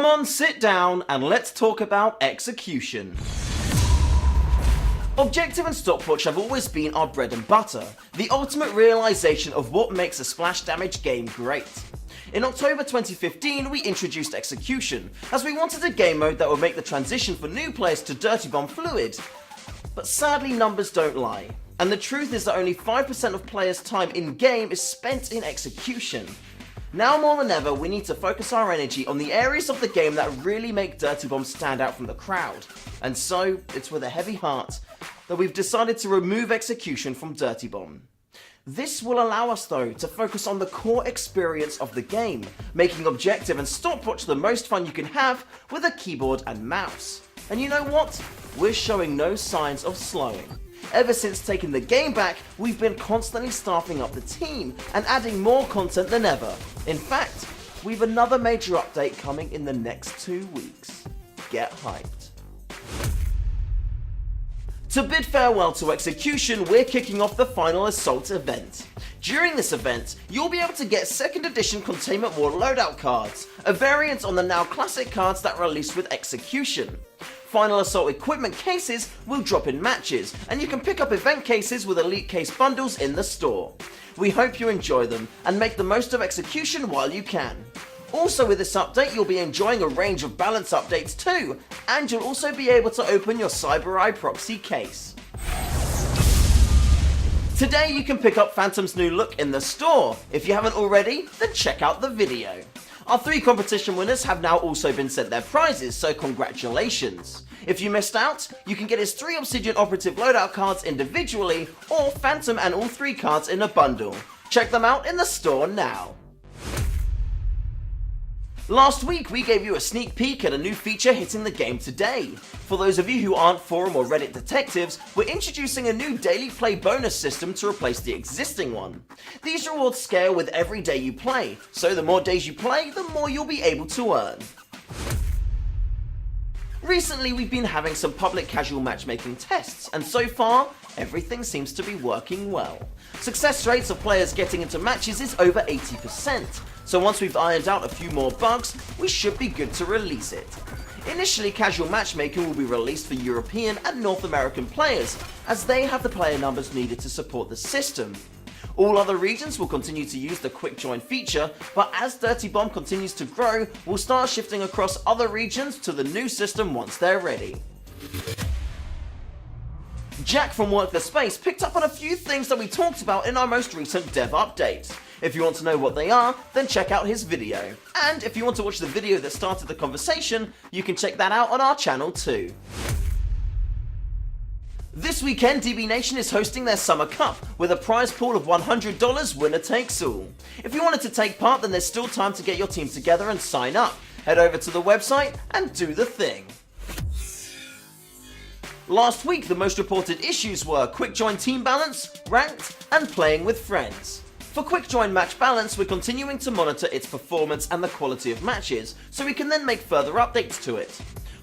on, sit down, and let's talk about execution. Objective and stopwatch have always been our bread and butter, the ultimate realization of what makes a splash damage game great. In October 2015, we introduced execution, as we wanted a game mode that would make the transition for new players to Dirty Bomb fluid. But sadly, numbers don't lie, and the truth is that only 5% of players' time in-game is spent in execution. Now more than ever, we need to focus our energy on the areas of the game that really make Dirty Bomb stand out from the crowd. And so, it's with a heavy heart that we've decided to remove execution from Dirty Bomb. This will allow us though to focus on the core experience of the game, making objective and stopwatch the most fun you can have with a keyboard and mouse. And you know what? We're showing no signs of slowing. Ever since taking the game back, we've been constantly staffing up the team and adding more content than ever. In fact, we've another major update coming in the next 2 weeks. Get hyped. To bid farewell to execution, we're kicking off the Final Assault event. During this event, you'll be able to get 2nd edition Containment War loadout cards, a variant on the now classic cards that released with execution. Final Assault equipment cases will drop in matches, and you can pick up event cases with Elite Case bundles in the store. We hope you enjoy them, and make the most of execution while you can. Also with this update, you'll be enjoying a range of balance updates too, and you'll also be able to open your CyberEye proxy case. Today you can pick up Phantom's new look in the store. If you haven't already, then check out the video. Our 3 competition winners have now also been sent their prizes, so congratulations. If you missed out, you can get his 3 Obsidian Operative loadout cards individually, or Phantom and all 3 cards in a bundle. Check them out in the store now. Last week, we gave you a sneak peek at a new feature hitting the game today. For those of you who aren't forum or Reddit detectives, we're introducing a new daily play bonus system to replace the existing one. These rewards scale with every day you play, so the more days you play, the more you'll be able to earn. Recently, we've been having some public casual matchmaking tests, and so far, everything seems to be working well. Success rates of players getting into matches is over 80%, so once we've ironed out a few more bugs, we should be good to release it. Initially, casual matchmaking will be released for European and North American players, as they have the player numbers needed to support the system. All other regions will continue to use the quick join feature, but as Dirty Bomb continues to grow, we'll start shifting across other regions to the new system once they're ready. Jack from Work the Space picked up on a few things that we talked about in our most recent dev update. If you want to know what they are, then check out his video. And if you want to watch the video that started the conversation, you can check that out on our channel too. This weekend, DB Nation is hosting their Summer Cup with a prize pool of $100 winner takes all. If you wanted to take part, then there's still time to get your team together and sign up. Head over to the website and do the thing. Last week, the most reported issues were quick join team balance, ranked, and playing with friends. For quick join match balance, we're continuing to monitor its performance and the quality of matches, so we can then make further updates to it.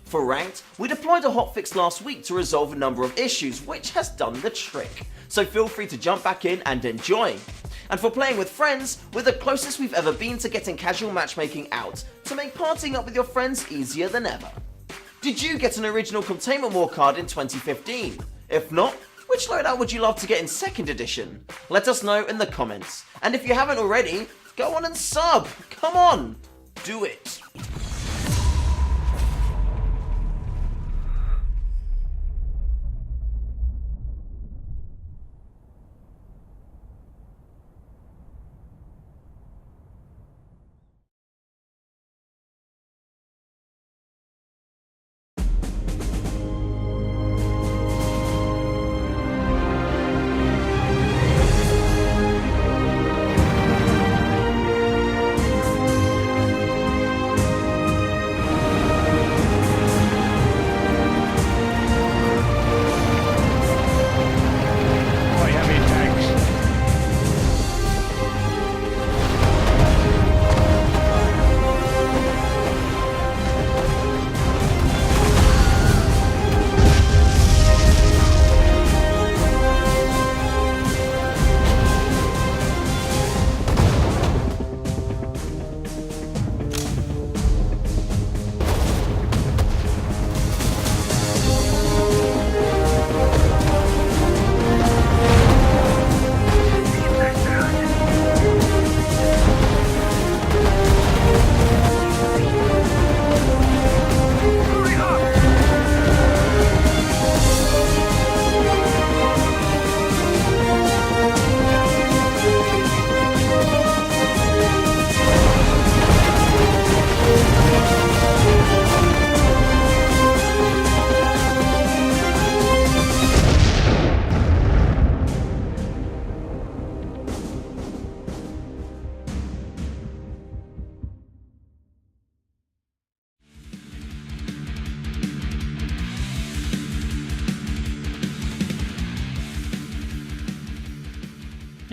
For ranked, we deployed a hotfix last week to resolve a number of issues, which has done the trick, so feel free to jump back in and enjoy. And for playing with friends, we're the closest we've ever been to getting casual matchmaking out, to make partying up with your friends easier than ever. Did you get an original Containment War card in 2015? If not, which loadout would you love to get in 2nd edition? Let us know in the comments. And if you haven't already, go on and sub! Come on! Do it!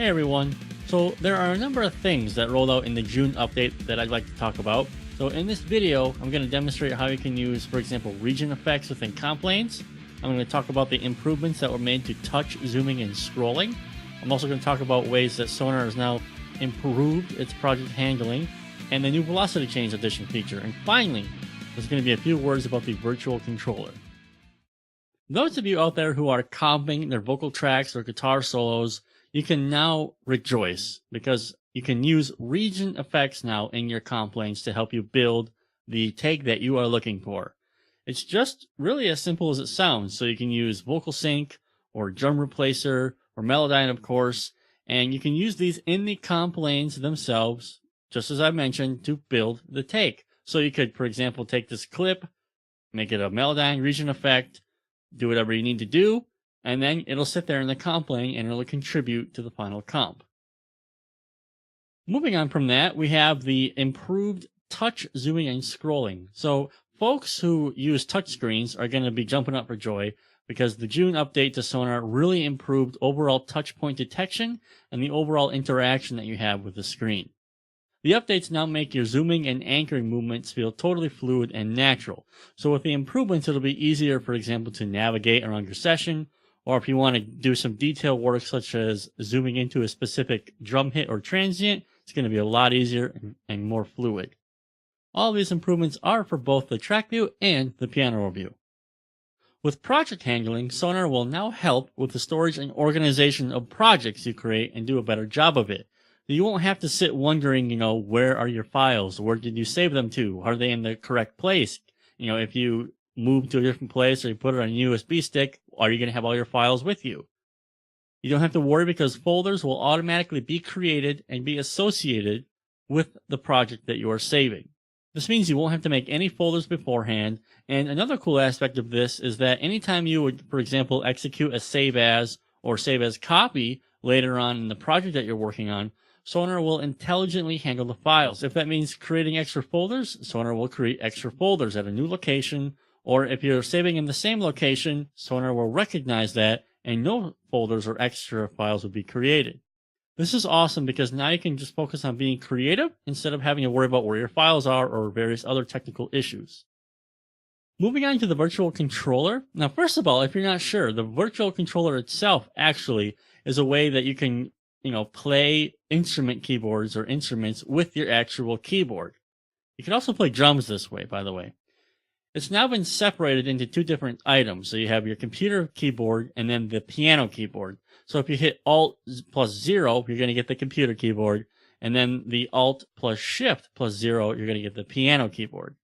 Hey everyone, so there are a number of things that rolled out in the June update that I'd like to talk about. So in this video, I'm going to demonstrate how you can use, for example, region effects within comp lanes. I'm going to talk about the improvements that were made to touch zooming and scrolling. I'm also going to talk about ways that SONAR has now improved its project handling and the new velocity change addition feature. And finally, there's going to be a few words about the virtual controller. Those of you out there who are comping their vocal tracks or guitar solos, you can now rejoice because you can use region effects now in your comp lanes to help you build the take that you are looking for. It's just really as simple as it sounds. So you can use vocal sync or drum replacer or Melodyne, of course, and you can use these in the comp lanes themselves, just as I mentioned, to build the take. So you could, for example, take this clip, make it a Melodyne region effect, do whatever you need to do, and then it'll sit there in the comp lane and it'll contribute to the final comp. Moving on from that, we have the improved touch zooming and scrolling. So folks who use touchscreens are going to be jumping up for joy because the June update to SONAR really improved overall touch point detection and the overall interaction that you have with the screen. The updates now make your zooming and anchoring movements feel totally fluid and natural. So with the improvements, it'll be easier, for example, to navigate around your session, or if you want to do some detail work such as zooming into a specific drum hit or transient, it's going to be a lot easier and more fluid. All these improvements are for both the track view and the piano roll view. With project handling, SONAR will now help with the storage and organization of projects you create and do a better job of it. You won't have to sit wondering, where are your files? Where did you save them to? Are they in the correct place? If you move to a different place or you put it on a USB stick, are you going to have all your files with you? You don't have to worry because folders will automatically be created and be associated with the project that you are saving. This means you won't have to make any folders beforehand. And another cool aspect of this is that anytime you would, for example, execute a save as or save as copy later on in the project that you're working on, SONAR will intelligently handle the files. If that means creating extra folders, SONAR will create extra folders at a new location, or if you're saving in the same location, SONAR will recognize that and no folders or extra files will be created. This is awesome because now you can just focus on being creative instead of having to worry about where your files are or various other technical issues. Moving on to the virtual controller. Now, first of all, if you're not sure, the virtual controller itself actually is a way that you can play instrument keyboards or instruments with your actual keyboard. You can also play drums this way, by the way. It's now been separated into two different items. So you have your computer keyboard and then the piano keyboard. So if you hit Alt plus 0, you're going to get the computer keyboard. And then the Alt plus Shift plus 0, you're going to get the piano keyboard.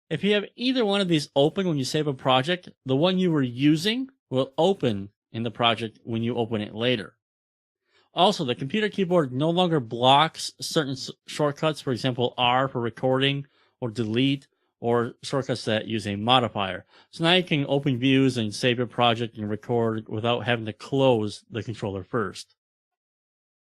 If you have either one of these open when you save a project, the one you were using will open in the project when you open it later. Also, the computer keyboard no longer blocks certain shortcuts, for example, R for recording or delete, or shortcuts that use a modifier. So now you can open views and save your project and record without having to close the controller first.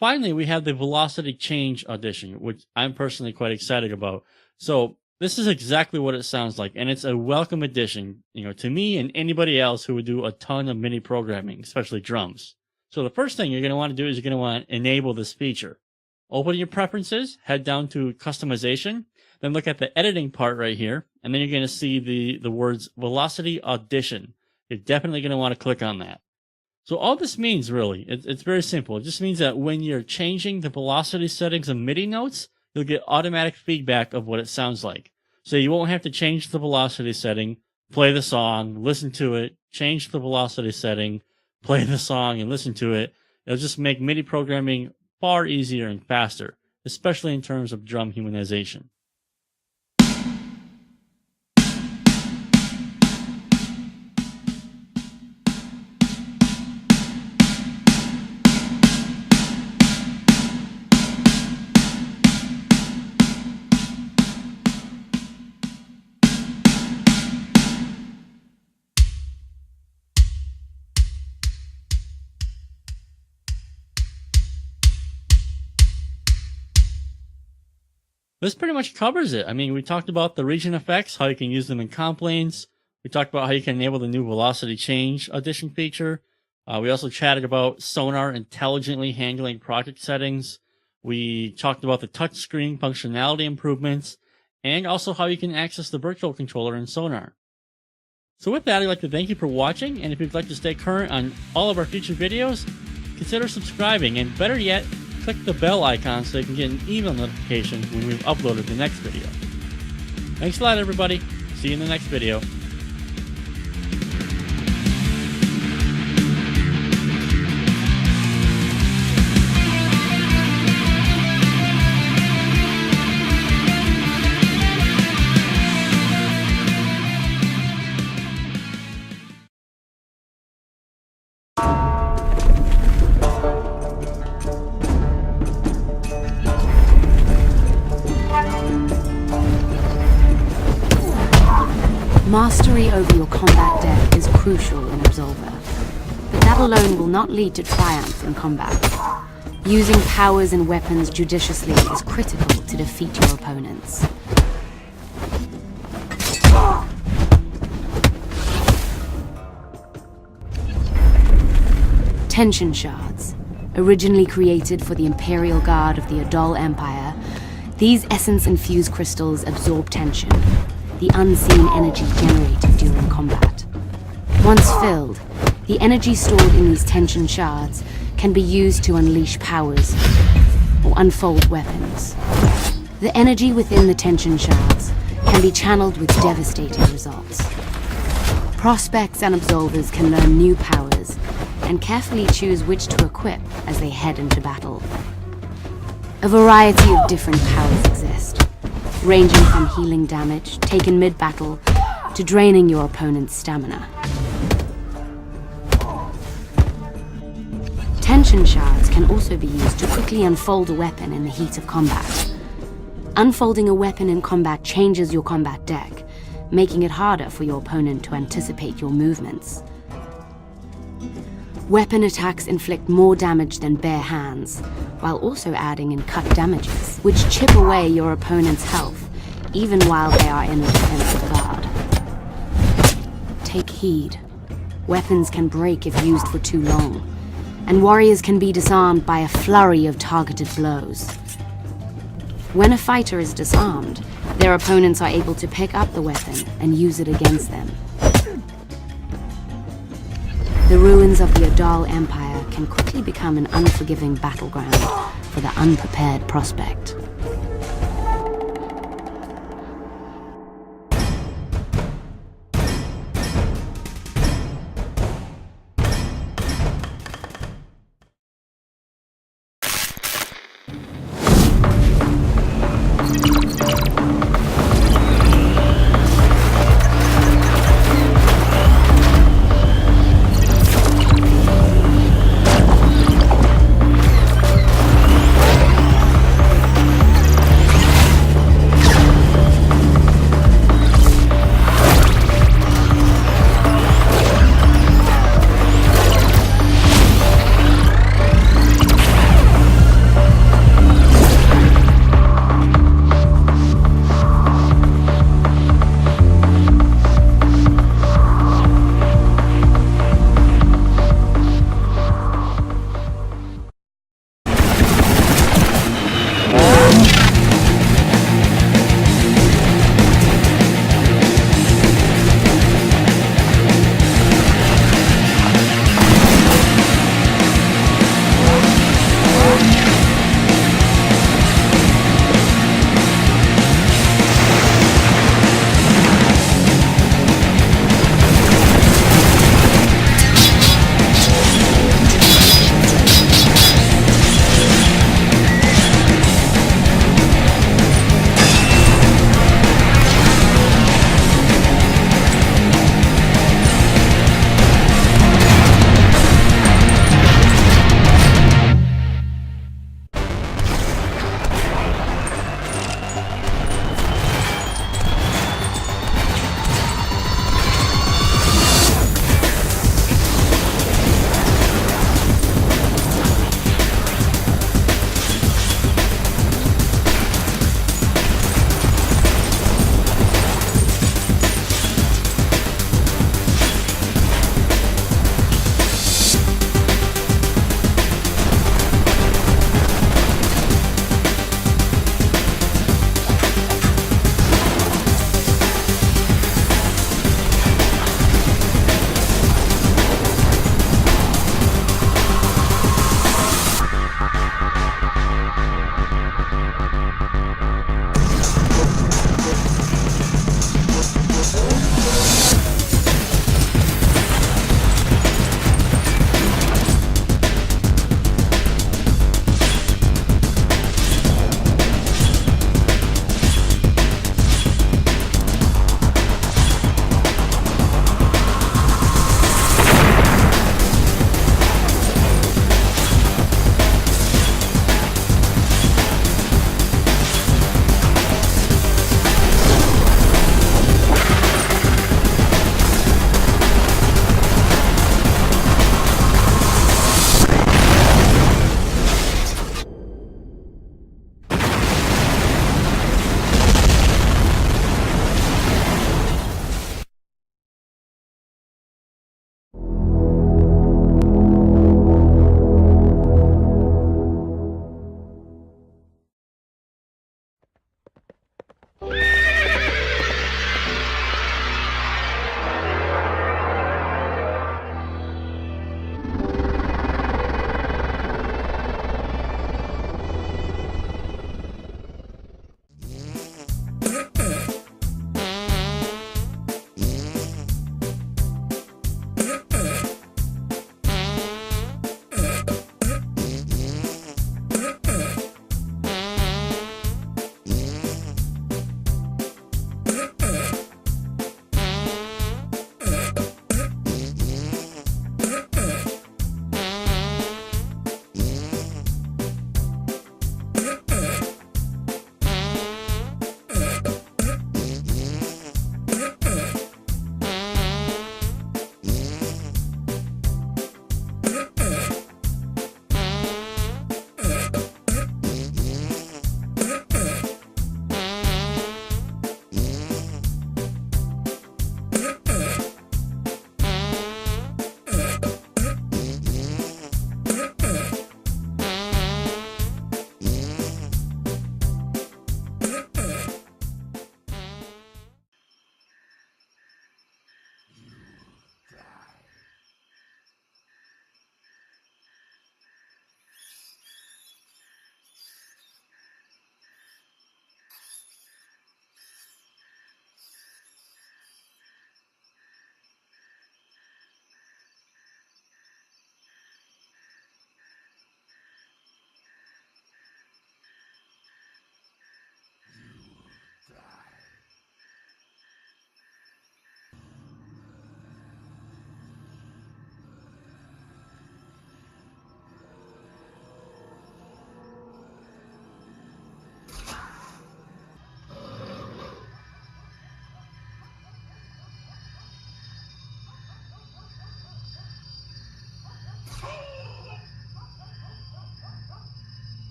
Finally, we have the velocity change addition, which I'm personally quite excited about. So this is exactly what it sounds like, and it's a welcome addition, to me and anybody else who would do a ton of MIDI programming, especially drums. So the first thing you're going to want to do is you're going to want to enable this feature. Open your preferences, head down to customization, then look at the editing part right here, and then you're going to see the words velocity addition. You're definitely going to want to click on that. So all this means really, it's very simple. It just means that when you're changing the velocity settings of MIDI notes, you'll get automatic feedback of what it sounds like. So you won't have to change the velocity setting, play the song, listen to it, change the velocity setting, play the song and listen to it. It'll just make MIDI programming far easier and faster, especially in terms of drum humanization. This pretty much covers it. I mean, we talked about the region effects, how you can use them in comp lanes. We talked about how you can enable the new velocity change addition feature. We also chatted about SONAR intelligently handling project settings. We talked about the touchscreen functionality improvements, and also how you can access the virtual controller in SONAR. So with that, I'd like to thank you for watching, and if you'd like to stay current on all of our future videos, consider subscribing, and better yet, click the bell icon so you can get an email notification when we've uploaded the next video. Thanks a lot, everybody. See you in the next video. Mastery over your combat deck is crucial in Absolver, but that alone will not lead to triumph in combat. Using powers and weapons judiciously is critical to defeat your opponents. Tension shards. Originally created for the Imperial Guard of the Adal Empire, these essence-infused crystals absorb tension, the unseen energy generated during combat. Once filled, the energy stored in these tension shards can be used to unleash powers or unfold weapons. The energy within the tension shards can be channeled with devastating results. Prospects and absolvers can learn new powers and carefully choose which to equip as they head into battle. A variety of different powers exist, ranging from healing damage taken mid-battle to draining your opponent's stamina. Tension shards can also be used to quickly unfold a weapon in the heat of combat. Unfolding a weapon in combat changes your combat deck, making it harder for your opponent to anticipate your movements. Weapon attacks inflict more damage than bare hands, while also adding in cut damages, which chip away your opponent's health, even while they are in a defensive guard. Take heed. Weapons can break if used for too long, and warriors can be disarmed by a flurry of targeted blows. When a fighter is disarmed, their opponents are able to pick up the weapon and use it against them. The ruins of the Adal Empire can quickly become an unforgiving battleground for the unprepared prospect.